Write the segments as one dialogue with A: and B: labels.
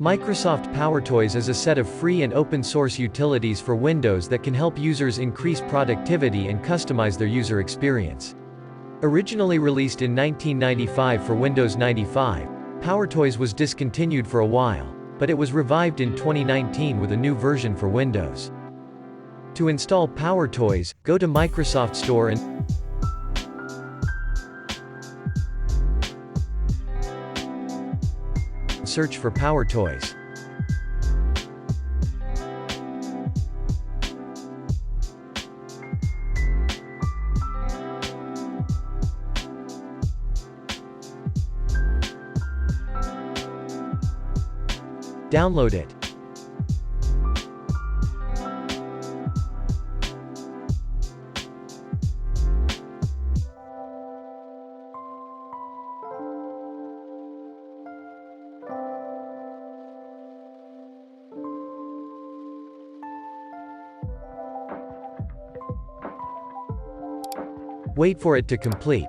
A: Microsoft PowerToys is a set of free and open-source utilities for Windows that can help users increase productivity and customize their user experience. Originally released in 1995 for Windows 95, PowerToys was discontinued for a while, but it was revived in 2019 with a new version for Windows. To install PowerToys, go to Microsoft Store and search for PowerToys. Download it. Wait for it to complete.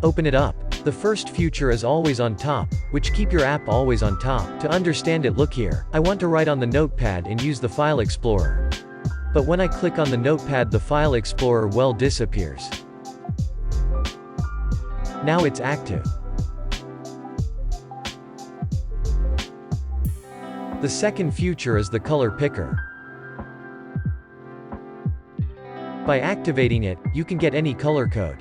A: Open it up. The first feature is always on top, which keep your app always on top. To understand it, look here. I want to write on the notepad and use the File Explorer. But when I click on the notepad, the File Explorer disappears. Now it's active. The second feature is the color picker. By activating it, you can get any color code.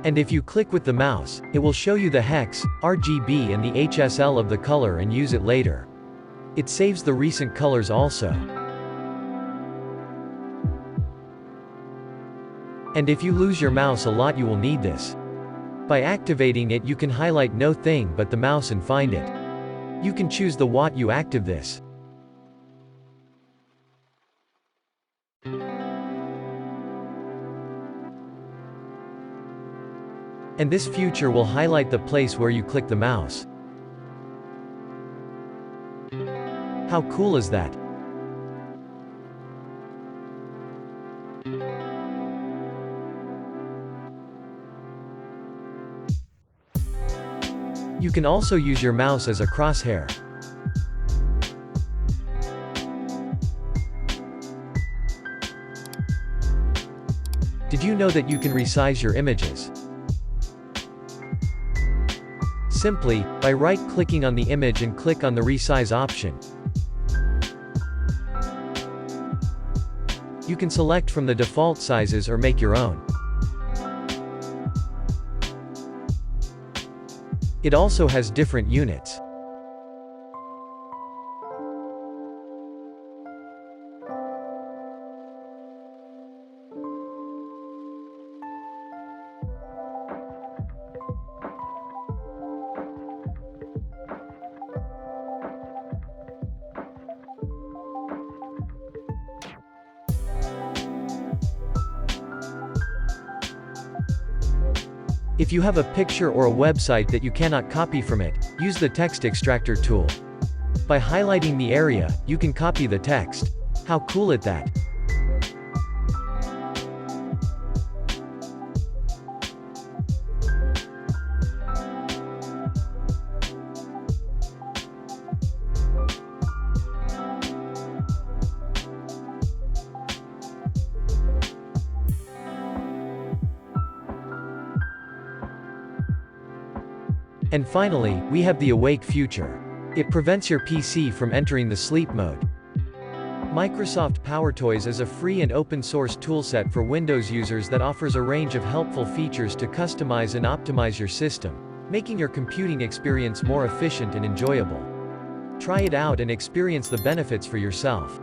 A: And if you click with the mouse, it will show you the hex, RGB and the HSL of the color and use it later. It saves the recent colors also. And if you lose your mouse a lot, you will need this. By activating it, you can highlight no thing but the mouse and find it. You can choose the what you active this. And this feature will highlight the place where you click the mouse. How cool is that? You can also use your mouse as a crosshair. Did you know that you can resize your images? Simply, by right-clicking on the image and click on the resize option. You can select from the default sizes or make your own. It also has different units. If you have a picture or a website that you cannot copy from it, use the text extractor tool. By highlighting the area, you can copy the text. How cool is that? And finally, we have the awake feature. It prevents your PC from entering the sleep mode. Microsoft PowerToys is a free and open-source toolset for Windows users that offers a range of helpful features to customize and optimize your system, making your computing experience more efficient and enjoyable. Try it out and experience the benefits for yourself.